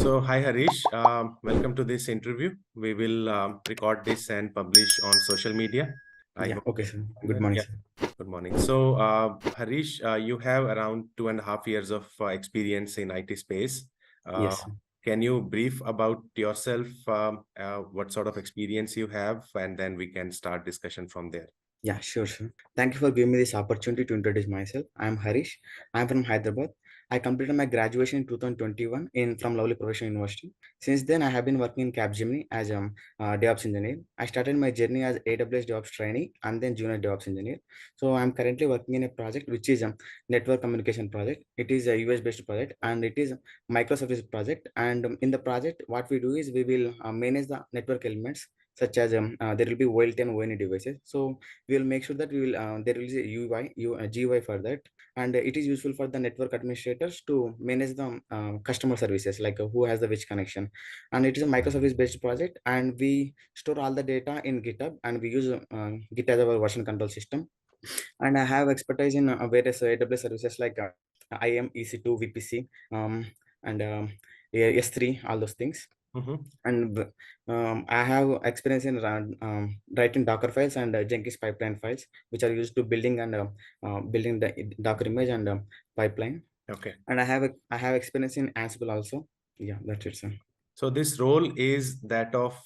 Hi Harish, welcome to this interview. We will record this and publish on social media. I Yeah, hope. okay, sir. Good morning, Yeah. sir. Good morning. Harish, you have around 2.5 years of experience in IT space. Uh, Yes, sir. can you brief about yourself? What sort of experience you have, and then we can start discussion from there. Yeah, sure, sir. Thank you for giving me this opportunity to introduce myself. I am Harish. I am from Hyderabad. I completed my graduation in 2021 from Lovely Professional University. Since then, I have been working in Capgemini as a DevOps engineer. I started my journey as AWS DevOps trainee and then junior DevOps engineer. So I'm currently working in a project which is a network communication project. It is a US based project and it is a microservice project. And in the project, what we do is we will manage the network elements such as there will be OLT and ONE devices. So we will make sure that we will there is a GUI for that, and it is useful for the network administrators to manage the customer services like who has the which connection. And it is a microservice based project, and we store all the data in GitHub, and we use Git as our version control system. And I have expertise in various AWS services like IAM, EC2, VPC, and S3, all those things. Mhm. And I have experience in writing Docker files and Jenkins pipeline files, which are used to building the Docker image and pipeline. Okay. And I have experience in Ansible also. Yeah, that's it, sir. So this role is that of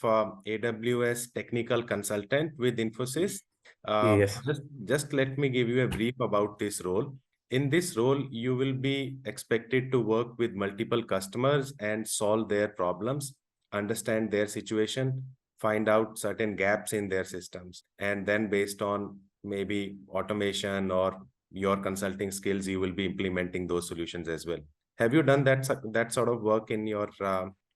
AWS technical consultant with Infosys. Yes. Just let me give you a brief about this role. In this role, you will be expected to work with multiple customers and solve their problems, understand their situation, find out certain gaps in their systems, and then based on maybe automation or your consulting skills, you will be implementing those solutions as well. Have you done that sort of work in your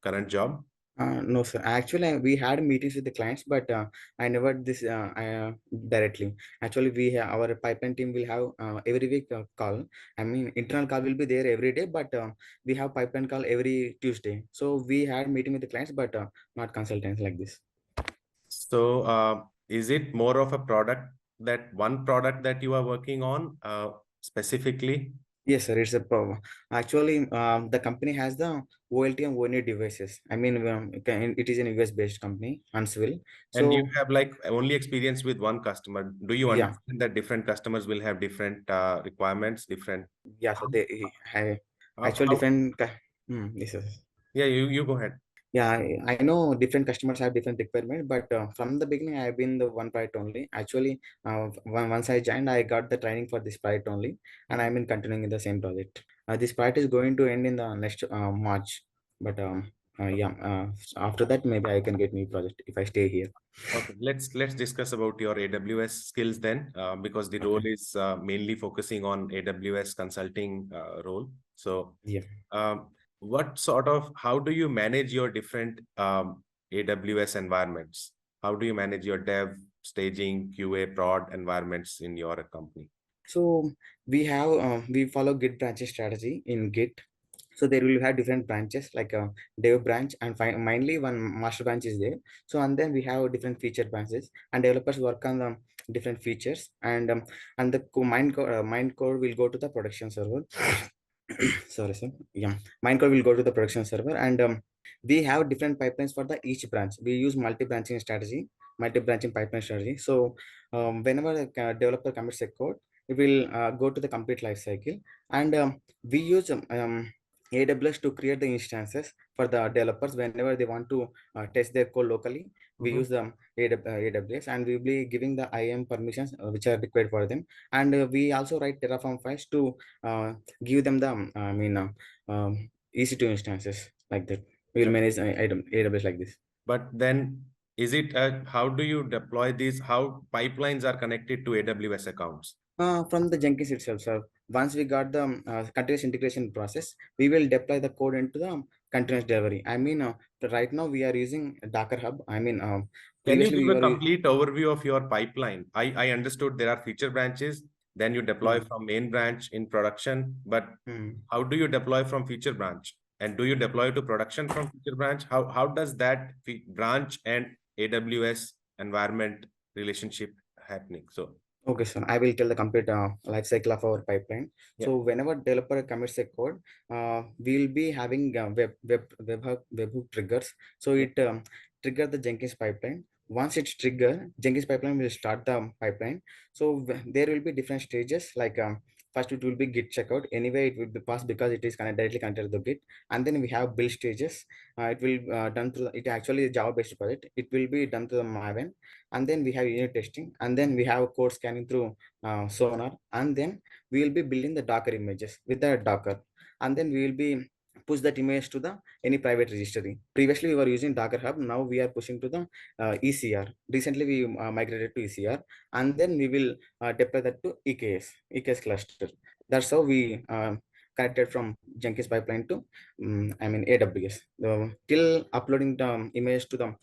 current job? No, sir. Actually, we had meetings with the clients, but I never directly. Actually, our pipeline team will have every week call. I mean, internal call will be there every day, but we have pipeline call every Tuesday. So we had meeting with the clients, but not consultants like this. Is it more of a product that one product that you are working on specifically? Yes, sir. It's a problem. Actually, the company has the OLT and ONE devices. I mean, it is an US based company, Huntsville. And you So have like only experience with one customer. Do you yeah, understand that different customers will have different requirements, different? yeah. So they have actual How? different. Yes, sir. Yeah, you go ahead. Yeah, I know different customers have different requirements, but from the beginning, I've been the one project only. Actually, once I joined, I got the training for this project only, and I'm in continuing in the same project. This project is going to end in the next March, but yeah, after that maybe I can get new project if I stay here. Okay, let's discuss about your AWS skills then, because the role Okay. is mainly focusing on AWS consulting role. Yeah. What sort of how do you manage your different AWS environments? How do you manage your dev, staging, QA, prod environments in your company? So we follow Git branches strategy in Git. So there will have different branches like a dev branch and mainly one master branch is there. So and then we have different feature branches and developers work on the different features and the mind code will go to the production server. Sorry, sir. Yeah, mind code will go to the production server, and we have different pipelines for the each branch. We use multi-branching pipeline strategy. So whenever a developer commits a code, it will go to the complete life cycle, and we use AWS to create the instances for the developers whenever they want to test their code locally. We Mhm. use the AWS, and we'll be giving the IAM permissions which are required for them. And we also write Terraform files to give them the EC2 instances like that. We will manage AWS like this. But then is it how do you deploy these? How pipelines are connected to AWS accounts? From the Jenkins itself, sir. Once we got the continuous integration process, we will deploy the code into the continuous delivery. I mean, right now we are using Docker Hub. I mean, Can you previously give we a were. complete overview of your pipeline? I understood there are feature branches, then you deploy Hmm, from main branch in production, but hmm. how do you deploy from feature branch? And do you deploy to production from feature branch? How does that branch and AWS environment relationship happening? So, Okay, so I will tell the complete life cycle of our pipeline. Yeah. So whenever developer commits a code, we'll be having webhook triggers. So Yeah. it trigger the Jenkins pipeline. Once it's trigger, Jenkins pipeline will start the pipeline. So there will be different stages. Like first it will be Git checkout. Anyway, it will be passed because it is directly connected to the Git. And then we have build stages. It will done through. It actually is Java based project. It will be done through the Maven, and then we have unit testing, and then we have code scanning through Sonar, and then we will be building the Docker images with the Docker, and then we will be push that image to the any private registry. Previously we were using Docker Hub, now we are pushing to the ECR. Recently we migrated to ECR, and then we will deploy that to EKS cluster. That's how we connected from Jenkins pipeline to AWS. Till uploading the image to the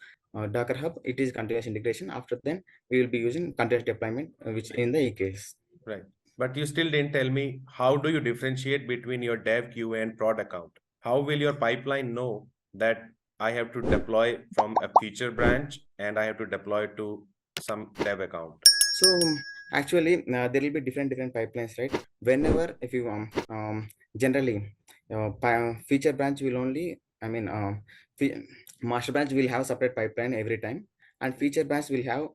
Docker Hub, it is continuous integration. After then, we will be using continuous deployment, which Right. in the EKS. Right. But you still didn't tell me, how do you differentiate between your dev QA and prod account? How will your pipeline know that I have to deploy from a feature branch and I have to deploy to some dev account? So actually, there will be different pipelines, right? Whenever if you generally feature branch will only, fe- master branch will have separate pipeline every time, and feature branch will have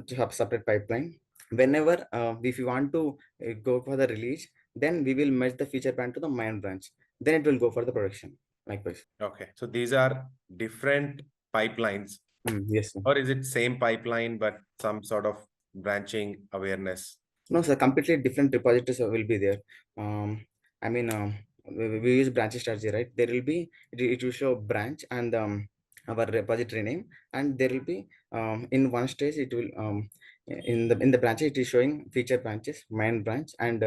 to have separate pipeline. Whenever if you want to go for the release, then we will merge the feature branch to the main branch. Then it will go for the production. Likewise. Okay. So these are different pipelines, Yes, sir. or is it same pipeline but some sort of branching awareness? No, sir, completely different repositories will be there. Um, I mean, we use branch strategy, right? There will be, it will show branch and our repository name, and there will be in one stage it will in the branch it is showing feature branches, main branch, and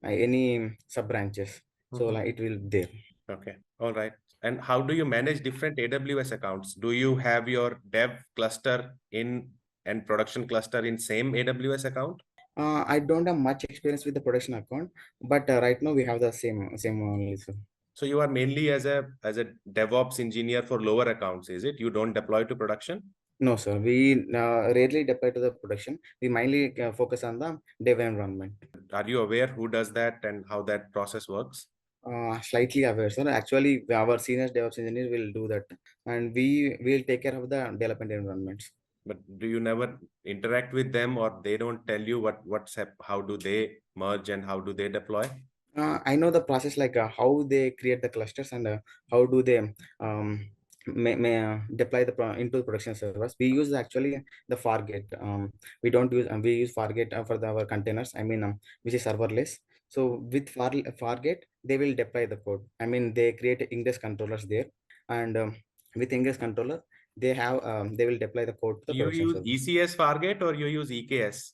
any sub branches. So Mhm. like it will there. Okay. All right. And how do you manage different AWS accounts? Do you have your dev cluster in and production cluster in same AWS account? I don't have much experience with the production account, but right now we have the same only. So. So you are mainly as a DevOps engineer for lower accounts, is it? You don't deploy to production? No, sir. We rarely deploy to the production. We mainly focus on the dev environment. Are you aware who does that and how that process works? Slightly aware, sir. Actually, our senior DevOps engineer will do that, and we will take care of the development environments. But do you never interact with them, or they don't tell you how do they merge and how do they deploy? I know the process, like how they create the clusters and how do they deploy into the production servers. We use actually the Fargate. We don't use we use Fargate for our containers. Which is serverless. So with Fargate, they will deploy the code. They create Ingress controllers there, and with Ingress controller, they will deploy the code to the You production use servers. ECS Fargate or you use EKS?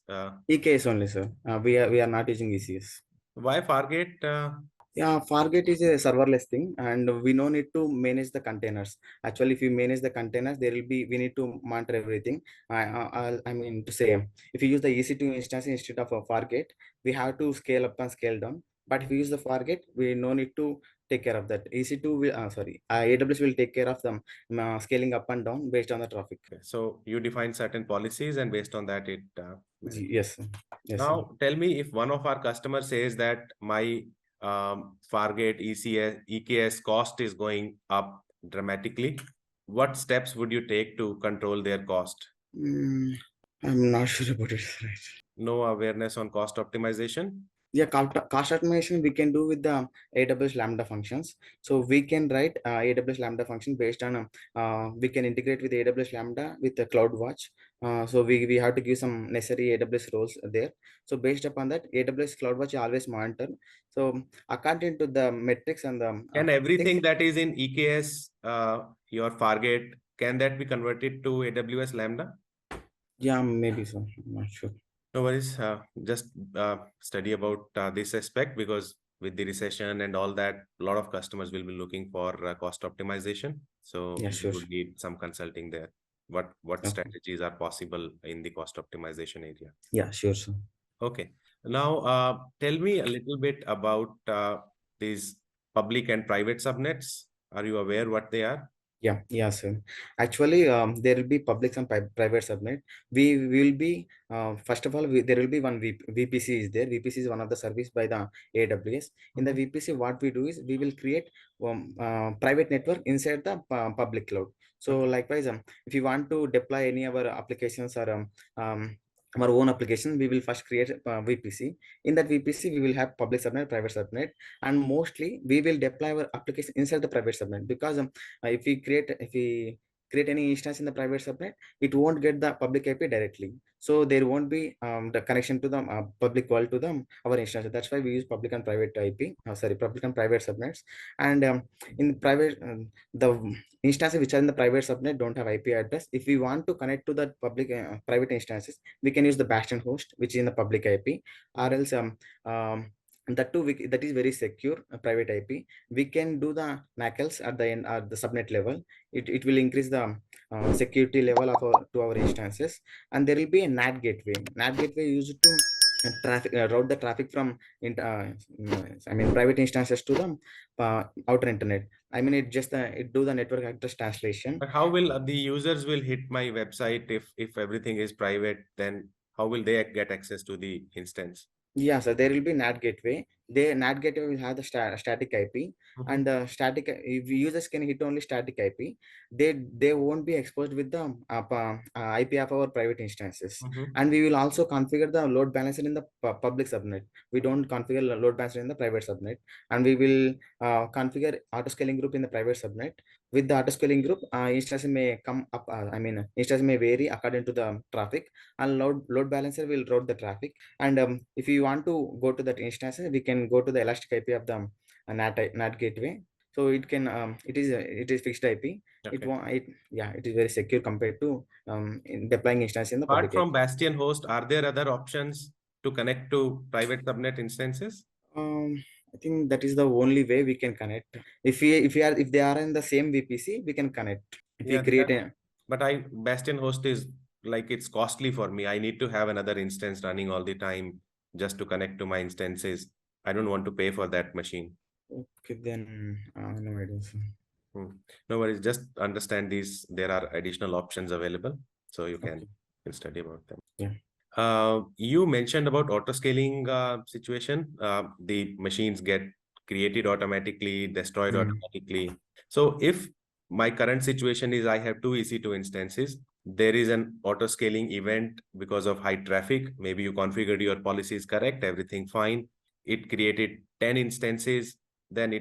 EKS only, sir. We are not using ECS. Why Fargate? Yeah, Fargate is a serverless thing, and we no need to manage the containers. Actually, if you manage the containers, there will be we need to monitor everything. I mean to say, if you use the EC2 instance instead of a Fargate, we have to scale up and scale down. But if we use the Fargate, we no need to take care of that. EC2 will, AWS will take care of them scaling up and down based on the traffic. So you define certain policies and based on that it manages. Yes, sir. Yes, sir. Now tell me, if one of our customers says that my Fargate EKS cost is going up dramatically, what steps would you take to control their cost? Mm, I'm not sure about it. Right. No awareness on cost optimization? Yeah, cost automation we can do with the AWS Lambda functions. So we can write AWS Lambda function based on we can integrate with AWS Lambda with the CloudWatch. So we have to give some necessary AWS roles there. So based upon that, AWS CloudWatch always monitor. So according to the metrics and the Can things, everything that is in EKS, your Fargate, can that be converted to AWS Lambda? yeah, maybe so. I'm not sure. No worries. Just study about this aspect, because with the recession and all that, a lot of customers will be looking for cost optimization. So Yeah, you sure. would need some consulting there. What Okay. strategies are possible in the cost optimization area? Yeah, sure, sir. Okay. Now, tell me a little bit about these public and private subnets. Are you aware what they are? Yeah, sir. Actually, there will be public and private subnet. We will be first of all, there will be one VPC is there. VPC is one of the service by the AWS. In the Mhm. VPC, what we do is we will create private network inside the public cloud. So Okay. likewise, if you want to deploy any of our applications or um, our own application, we will first create VPC. In that VPC, we will have public subnet, private subnet, and mostly we will deploy our application inside the private subnet because if we create any instance in the private subnet, it won't get the public IP directly. So there won't be the connection to the public world to the our instance. That's why we use public and private IP. Sorry, public and private subnets. And in private, the instances which are in the private subnet don't have IP address. If we want to connect to the public private instances, we can use the Bastion host, which is in the public IP, or else that too that is very secure private IP. We can do the NACLs at the end at the subnet level. It will increase the security level of to our instances. And there will be a NAT gateway. NAT gateway used to route the traffic from private instances to the outer internet. I mean, it do the network address translation. But how will the users will hit my website if everything is private? Then how will they get access to the instance? Yeah, so there will be NAT gateway. The NAT gateway will have the static IP, Mhm. and static if users can hit only static IP, they won't be exposed with the IP of our private instances. Mhm. And we will also configure the load balancer in the public subnet. We don't configure load balancer in the private subnet, and we will configure auto scaling group in the private subnet. With the auto scaling group, instances may come up. Instances may vary according to the traffic, and load balancer will route the traffic. And if you want to go to that instance, we can go to the elastic IP of the NAT gateway. So it is fixed IP. It Okay. won't it Yeah, it is very secure compared to in deploying instance in the Apart public IP. from Bastion host, are there other options to connect to private subnet instances? I think that is the only way we can connect. If they are in the same VPC, we can connect. If we Yeah, create a but I Bastion host is like it's costly for me. I need to have another instance running all the time just to connect to my instances. I don't want to pay for that machine. Okay, then no idea, sir. Hmm. No worries. Just understand these. There are additional options available, so Okay, can study about them. yeah. You mentioned about auto scaling situation. The machines get created automatically, destroyed Mm. automatically. So if my current situation is I have two EC2 instances, there is an auto scaling event because of high traffic. Maybe you configured your policies correct, everything fine. It created 10 instances. Then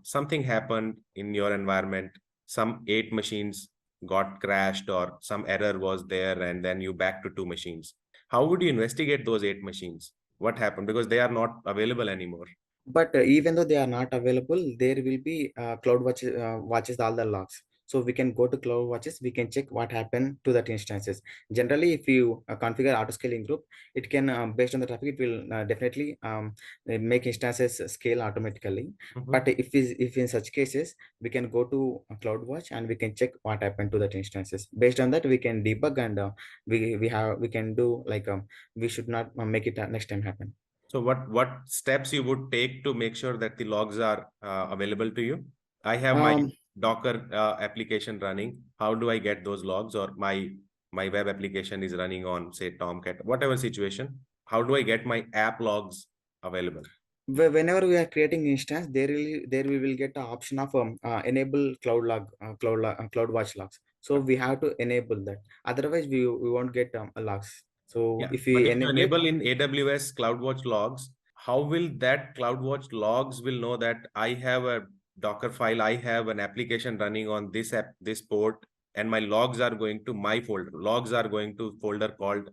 something happened in your environment. Some 8 machines got crashed or some error was there, and then you back to 2 machines. How would you investigate those 8 machines? What happened? Because they are not available anymore. But even though they are not available, there will be watches all the logs. So we can go to cloud watches. We can check what happened to that instances. Generally, if you configure auto scaling group, it can based on the traffic, it will definitely make instances scale automatically. Mhm. But if in such cases, we can go to CloudWatch and we can check what happened to that instances. Based on that, we can debug and we can do like we should not make it next time happen. So what steps you would take to make sure that the logs are available to you? I have my Um, Docker application running. How do I get those logs? Or my web application is running on, say, Tomcat, whatever situation. How do I get my app logs available? Whenever we are creating instance, there we will get the option of enable cloud watch logs. So we have to enable that. Otherwise, we won't get logs. So Yeah, if but we if you enable it, enable in AWS CloudWatch logs, how will that CloudWatch logs will know that I have a Docker file, I have an application running on this app, this port, and my logs are going to my folder. Logs are going to folder called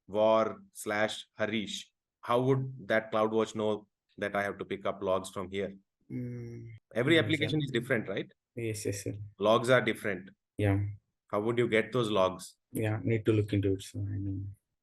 /war/Harish. How would that CloudWatch know that I have to pick up logs from here? Every sir. application is different, right? Yes, yes, sir. Logs are different. Yeah, How would you get those logs? yeah. Need to look into it. So I know.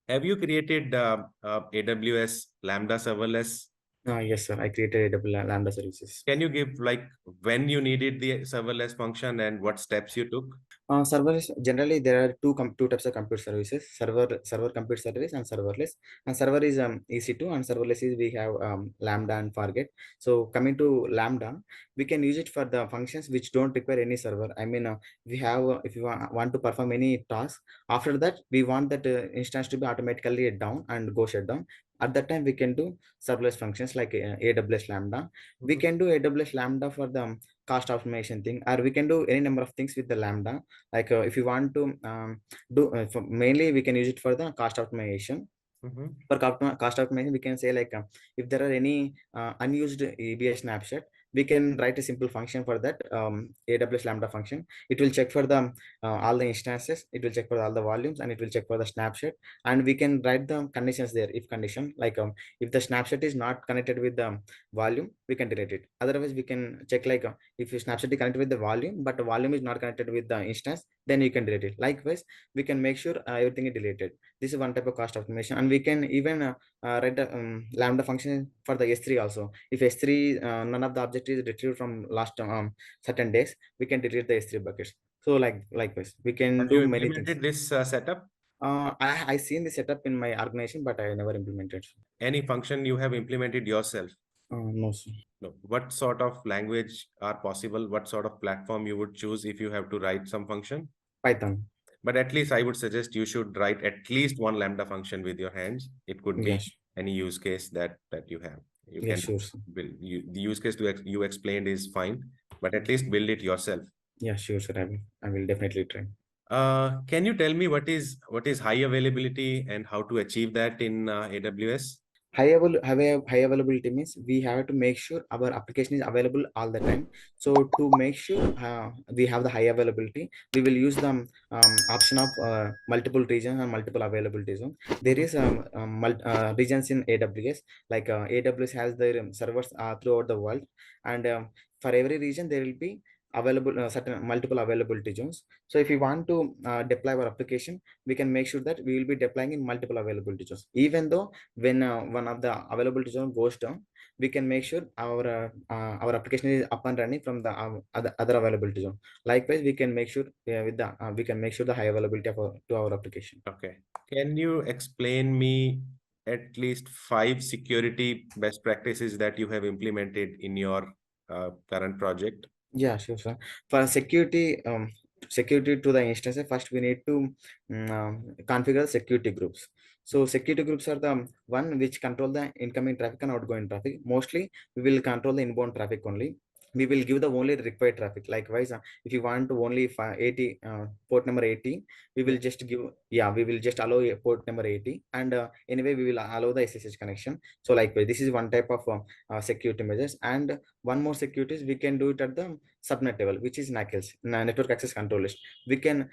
Have you created AWS Lambda serverless? Yes, sir. I created AWS Lambda services. Can you give like when you needed the serverless function and what steps you took? Serverless, generally there are two types of compute services: server compute service and serverless. And server is EC2, and serverless is we have Lambda and Fargate. So coming to Lambda, we can use it for the functions which don't require any server. I mean, we have if you want to perform any task, after that we want that instance to be automatically down and go shut down. At that time, we can do serverless functions like AWS Lambda. We Mhm. can do AWS Lambda for the cost optimization thing, or we can do any number of things with the Lambda. Like if you want to mainly we can use it for the cost optimization. Mhm. For cost optimization, we can say like if there are any unused EBS snapshot, we can write a simple function for that AWS Lambda function. It will check for the all the instances, it will check for all the volumes, and it will check for the snapshot. And we can write the conditions there. If condition like if the snapshot is not connected with the volume, we can delete it. Otherwise, we can check like if your snapshot is connected with the volume but the volume is not connected with the instance, then you can delete it. Likewise, we can make sure everything is deleted. This is one type of cost optimization. And we can even write the Lambda function for the S3 also. If S3 none of the object is retrieved from last certain days, we can delete the S3 buckets. So likewise, we can Have do you many things. implemented this setup? I seen the setup in my organization, but I never implemented. Any function you have implemented yourself? No, sir. No. What sort of language are possible? What sort of platform you would choose if you have to write some function? Python. But at least I would suggest you should write at least one Lambda function with your hands. It could be Yes. any use case that you have. You Yes, can sure, sir. build the use case you explained is fine, but at least build it yourself. Yeah, sure, sir. I will definitely try. Can you tell me what is high availability and how to achieve that in AWS? High availability means we have to make sure our application is available all the time. So to make sure we have the high availability, we will use the option of multiple regions and multiple availability zone. There Mhm. is regions in AWS. Like AWS has their servers throughout the world, and for every region there will be available certain multiple availability zones. So if we want to deploy our application, we can make sure that we will be deploying in multiple availability zones. Even though when one of the availability zone goes down, we can make sure our application is up and running from the other availability zone. Likewise, we can make sure we can make sure the high availability of to our application. Okay. Can you explain me at least five security best practices that you have implemented in your current project? Yeah, sure, sir. For security to the instance, first we need to configure security groups. So security groups are the one which control the incoming traffic and outgoing traffic. Mostly, we will control the inbound traffic only. We will give the only required traffic. Likewise, if you want to only 80 port number 80, we will just give, yeah, we will just allow a port number 80, and anyway we will allow the SSH connection. So likewise, this is one type of security measures. And one more security is we can do it at the subnet level, which is NACLs, network access control list. We can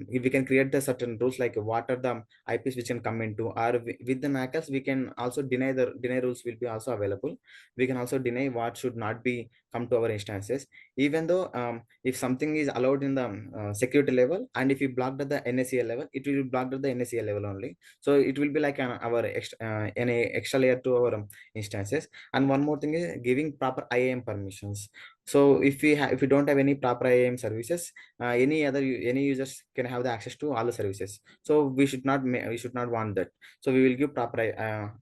we can create the certain rules like what are the IPs which can come into, or with the NACLs we can also deny rules will be also available. We can also deny what should not be come to our instances. Even though if something is allowed in the security level, and if you blocked at the NACL level, it will be blocked at the NACL level only. So it will be like our extra layer to our instances. And one more thing is giving proper IAM permissions. So if we don't have any proper IAM services, any users can have the access to all the services. So we should not want that. So we will give proper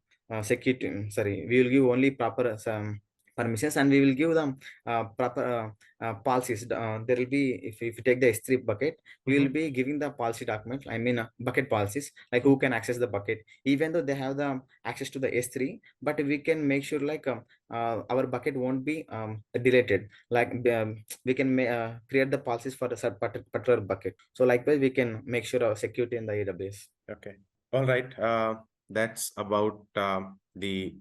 security. Sorry, we will give only proper some permissions, and we will give them proper policies. There will be, if you take the S3 bucket, we will Mhm. be giving the policy document. I mean bucket policies, like who can access the bucket, even though they have the access to the S3, but we can make sure like our bucket won't be deleted. Like we can create the policies for a particular bucket. So likewise, we can make sure our security in the AWS. Okay. All right. That's about the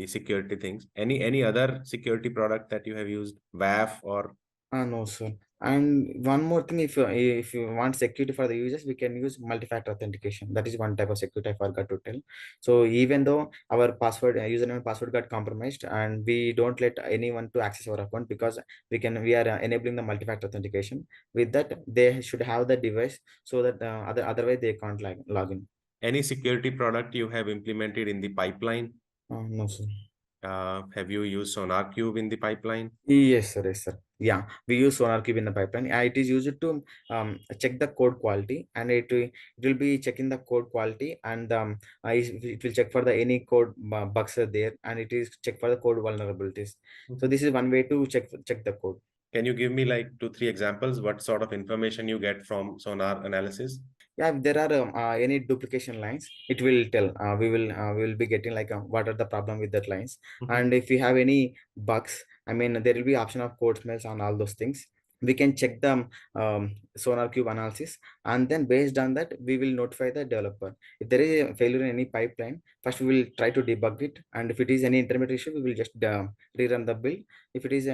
security things. Any other security product that you have used, WAF or No, sir. And one more thing, if you want security for the users, we can use multi-factor authentication. That is one type of security I forgot to tell. So even though our password, username and password got compromised, and we don't let anyone to access our account, because we are enabling the multi-factor authentication. With that, they should have the device, so that otherwise they can't log in. any security product you have implemented in the pipeline? No, sir. Have you used SonarQube in the pipeline? Yes, sir. Yes, sir. Yeah, we use SonarCube in the pipeline. It is used to check the code quality, and it will be checking the code quality, and it will check for the any code bugs are there, and it is check for the code vulnerabilities. So this is one way to check the code. Can you give me like 2, 3 examples? What sort of information you get from sonar analysis? Yeah, if there are any duplication lines, it will tell. We will be getting like what are the problem with that lines, Mhm. and if we have any bugs, I mean there will be option of code smells on all those things. We can check the sonar cube analysis, and then based on that we will notify the developer. If there is a failure in any pipeline, first we will try to debug it, and if it is any intermediate issue, we will just rerun the build. If it is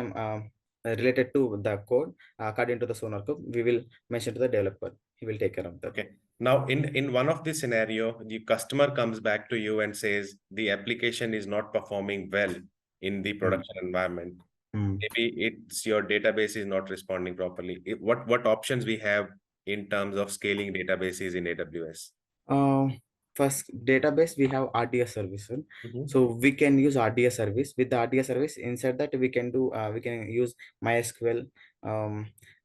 related to the code according to the sonar cube, we will mention to the developer. He will take care of that. Okay. Now, in one of the scenario, the customer comes back to you and says the application is not performing well in the Mm, production environment. mm. Maybe it's your database is not responding properly. What options we have in terms of scaling databases in AWS? Uh, First database we have RDS service, sir. Mhm. So we can use RDS service. With the RDS service, inside that we can use MySQL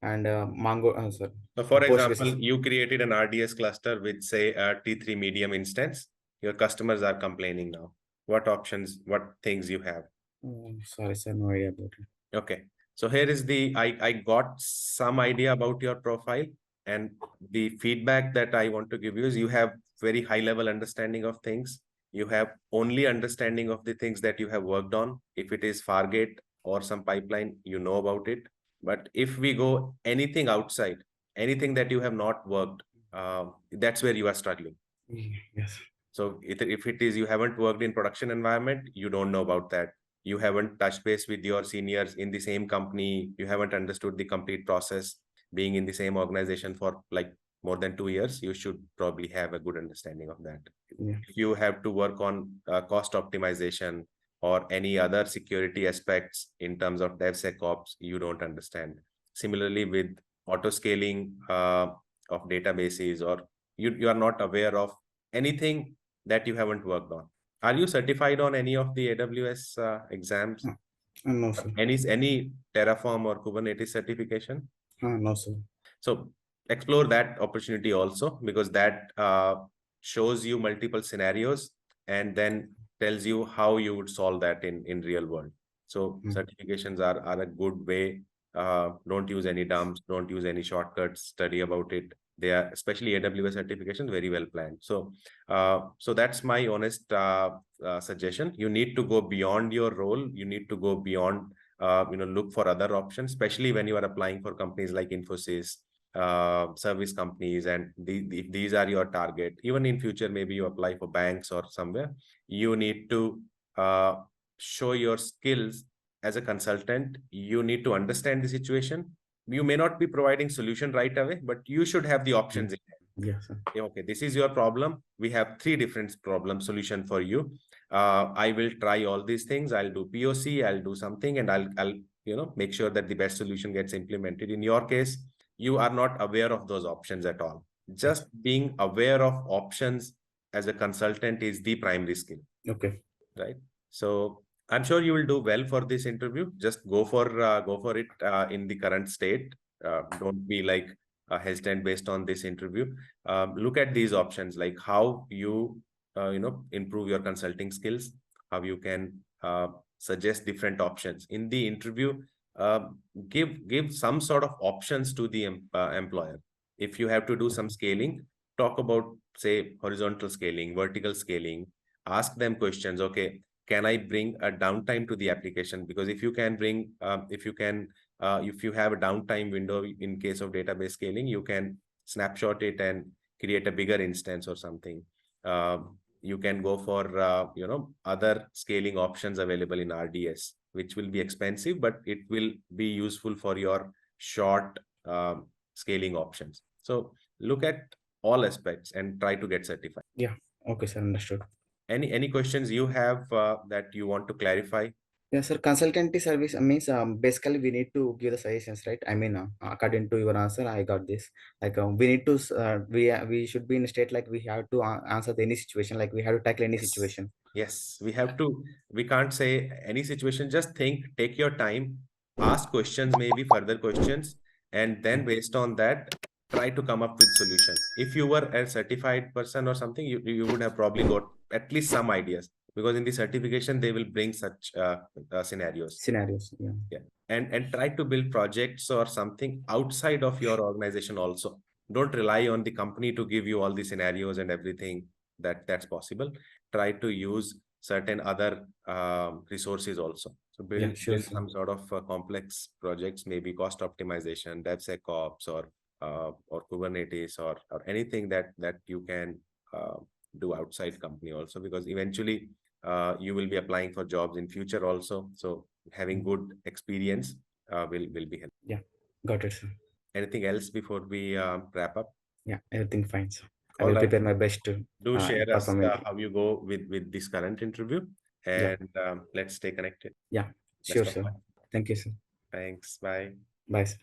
and Mongo, sir, So, for example, Postgres. you created an RDS cluster with, say, a T3 medium instance. Your customers are complaining now. What options, what things you have? Sorry, sir, no idea about it. Okay. So here is I got some idea about your profile, and the feedback that I want to give you is you have very high level understanding of things. You have only understanding of the things that you have worked on. If it is Fargate or some pipeline, you know about it. But if we go anything outside, anything that you have not worked, that's where you are struggling. Yes. So if it is you haven't worked in production environment, you don't know about that. You haven't touched base with your seniors in the same company. You haven't understood the complete process. Being in the same organization for like more than 2 years, you should probably have a good understanding of that. Yeah. If you have to work on cost optimization or any other security aspects in terms of DevSecOps, you don't understand. Similarly, with auto scaling of databases, or you are not aware of anything that you haven't worked on. Are you certified on any of the AWS exams? No, sir. Any Terraform or Kubernetes certification? No, sir. So explore that opportunity also, because that shows you multiple scenarios and then tells you how you would solve that in real world. So Mm. certifications are a good way. Don't use any dumps, don't use any shortcuts, study about it. They are, especially AWS certifications, very well planned. So that's my honest suggestion. You need to go beyond your role. You need to go beyond, look for other options, especially when you are applying for companies like Infosys, service companies, and if these are your target. Even in future, maybe you apply for banks or somewhere, you need to uh, show your skills as a consultant. You need to understand the situation. You may not be providing solution right away, but you should have the Mm. options. Yes, sir. Okay, this is your problem. We have 3 different problem solution for you. I will try all these things. I'll do POC, I'll do something, and I'll make sure that the best solution gets implemented. In your case, you are not aware of those options at all. Just being aware of options as a consultant is the primary skill, Okay. right? So I'm sure you will do well for this interview. Just go for it in the current state. Don't be like hesitant based on this interview. Look at these options, like how you improve your consulting skills, how you can suggest different options in the interview. uh, give some sort of options to the employer. If you have to do some scaling, talk about, say, horizontal scaling, vertical scaling. Ask them questions. Okay, can I bring a downtime to the application? Because if you can bring if you have a downtime window in case of database scaling, you can snapshot it and create a bigger instance or something. You can go for other scaling options available in RDS, which will be expensive, but it will be useful for your short scaling options. So look at all aspects and try to get certified. Yeah. Okay, sir. Understood. Any questions you have that you want to clarify? Yes, sir. Consultancy service means basically we need to give the suggestions, right? I mean, according to your answer, I got this. Like we need to we should be in a state like we have to answer any situation, like we have to tackle any Yes. situation. Yes, we can't say any situation. Just think, take your time, ask questions, maybe further questions, and then based on that, try to come up with solution. If you were a certified person or something, you would have probably got at least some ideas, because in the certification they will bring such scenarios. Scenarios. Yeah. Yeah. And try to build projects or something outside of your organization also. Don't rely on the company to give you all the scenarios and everything that's possible. Try to use certain other resources also. So Yeah, build sure, build sir. some sort of complex projects, maybe cost optimization, DevSecOps, or Kubernetes, or anything that you can uh, do outside company also, because eventually you will be applying for jobs in future also. So having good experience will be helpful. Yeah, got it, sir. Anything else before we wrap up? Yeah, everything fine, sir. I All will right. prepare my best to Do share us perform it. how you go with this current interview, Yeah, and let's stay connected. yeah, Best sure, of sir. luck. Thank you, sir. Thanks. Bye. Bye, sir.